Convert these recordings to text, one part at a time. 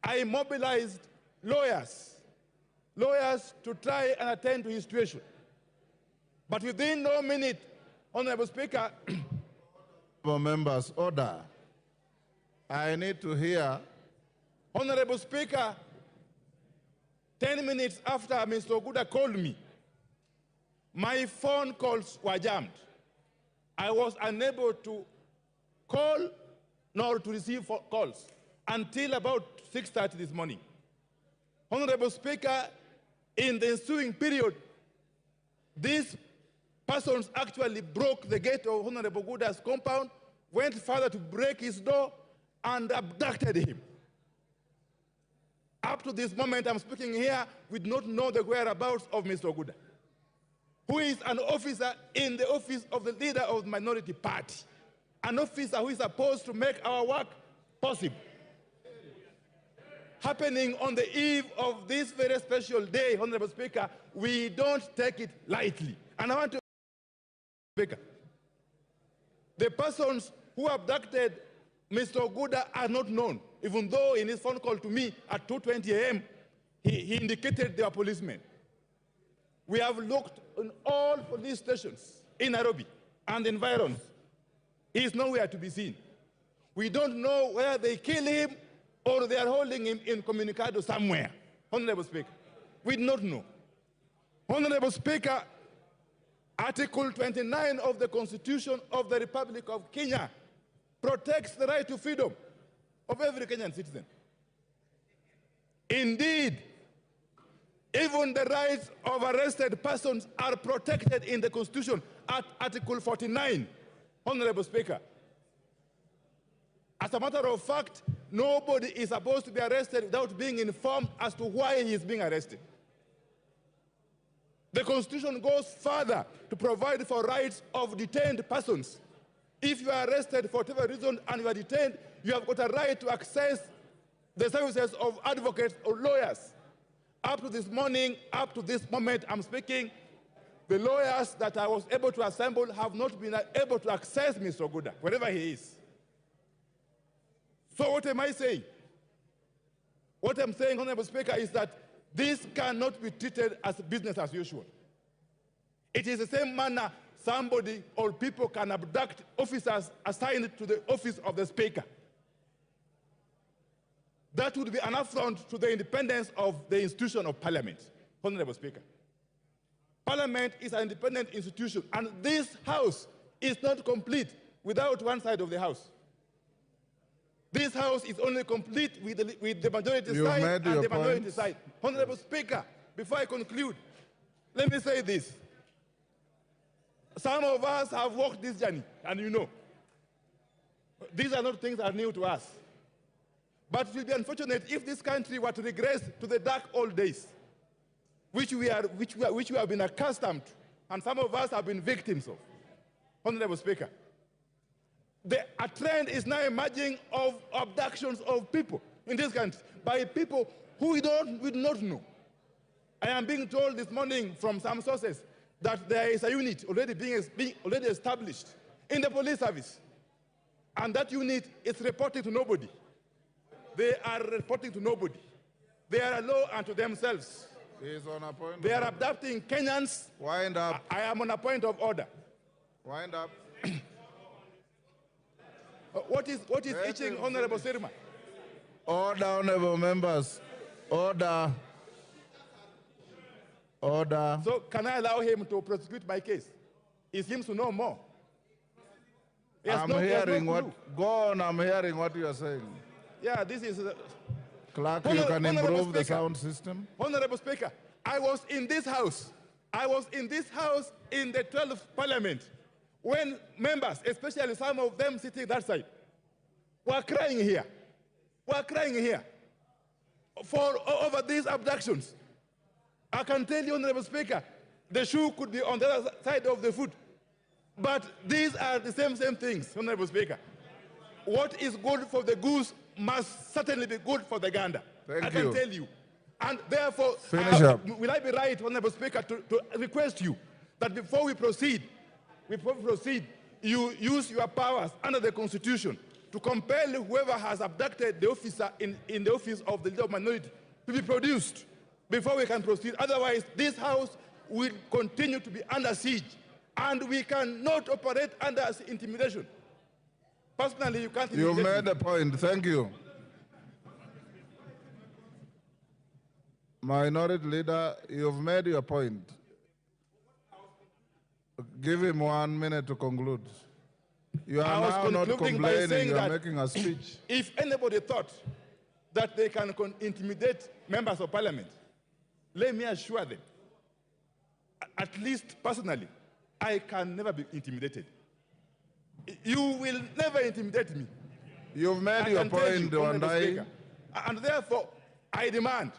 I mobilized lawyers to try and attend to his situation. But within no minute, Honorable Speaker, members, order. I need to hear. Honorable Speaker, 10 minutes after Mr. Ogunda called me, my phone calls were jammed. I was unable to call nor to receive calls until about 6:30 this morning. Honorable Speaker, in the ensuing period, these persons actually broke the gate of Honorable Ogunda's compound, went further to break his door, and abducted him. Up to this moment I'm speaking here, we do not know the whereabouts of Mr. Ogunda, who is an officer in the office of the leader of the minority party, an officer who is supposed to make our work possible. Happening on the eve of this very special day, Honorable Speaker, we don't take it lightly. And I want to Speaker, the persons who abducted Mr. Ogunda are not known, even though in his phone call to me at 2:20 a.m., he indicated they were policemen. We have looked in all police stations in Nairobi and environs. He is nowhere to be seen. We don't know whether they kill him or they are holding him in Communicado somewhere. Honorable Speaker, we do not know. Honorable Speaker, Article 29 of the Constitution of the Republic of Kenya protects the right to freedom of every Kenyan citizen. Indeed, even the rights of arrested persons are protected in the Constitution at Article 49, Honorable Speaker. As a matter of fact, nobody is supposed to be arrested without being informed as to why he is being arrested. The Constitution goes further to provide for rights of detained persons. If you are arrested for whatever reason and you are detained, you have got a right to access the services of advocates or lawyers. Up to this morning, up to this moment I'm speaking, the lawyers that I was able to assemble have not been able to access Mr. Ogunda, wherever he is. So what am I saying? What I'm saying, Honorable Speaker, is that this cannot be treated as business as usual. It is the same manner somebody or people can abduct officers assigned to the office of the Speaker. That would be an affront to the independence of the institution of Parliament, Honorable Speaker. Parliament is an independent institution, and this House is not complete without one side of the House. This House is only complete with the majority side and the minority side. Honorable Speaker, before I conclude, let me say this. Some of us have walked this journey, and you know. These are not things that are new to us. But it will be unfortunate if this country were to regress to the dark old days, which we have been accustomed to, and some of us have been victims of. Honorable Speaker, a trend is now emerging of abductions of people in this country by people who we do not know. I am being told this morning from some sources that there is a unit already being established in the police service, and that unit is reporting to nobody. They are reporting to nobody. They are a law unto themselves. He is on a point. They are abducting Kenyans. Wind up. I am on a point of order. Wind up. What is itching, Honorable Sirma? Order, honorable members. Order. Order. So can I allow him to prosecute my case? He seems to know more. I'm hearing what. Go on, I'm hearing what you are saying. Yeah, this is... Clerk, you can improve the sound system. Honorable Speaker, I was in this House. I was in this House in the 12th Parliament when members, especially some of them sitting that side, were crying here. Were crying here over these abductions. I can tell you, Honorable Speaker, the shoe could be on the other side of the foot. But these are the same things, Honorable Speaker. What is good for the goose must certainly be good for the gander. I can tell you. And therefore, will I be right, Honorable Speaker, to request you that before we proceed, you use your powers under the Constitution to compel whoever has abducted the officer in the office of the leader of minority to be produced before we can proceed. Otherwise, this House will continue to be under siege, and we cannot operate under intimidation. Personally, you can't intimidate You've made a point. Thank you. Minority Leader, you've made your point. Give him 1 minute to conclude. You are now not complaining, you are making a speech. If anybody thought that they can intimidate members of parliament, let me assure them, at least personally, I can never be intimidated. You will never intimidate me. You've made your point, Wandai. And therefore, I demand,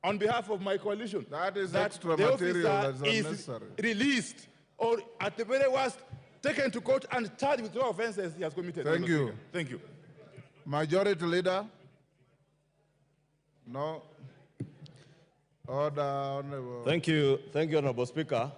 on behalf of my coalition, that extra the material that's is unnecessary. Released, or at the very worst, taken to court and charged with all offenses he has committed. Thank you. Thank you. Majority Leader? No. Order, Honorable. Thank you, Honorable Speaker.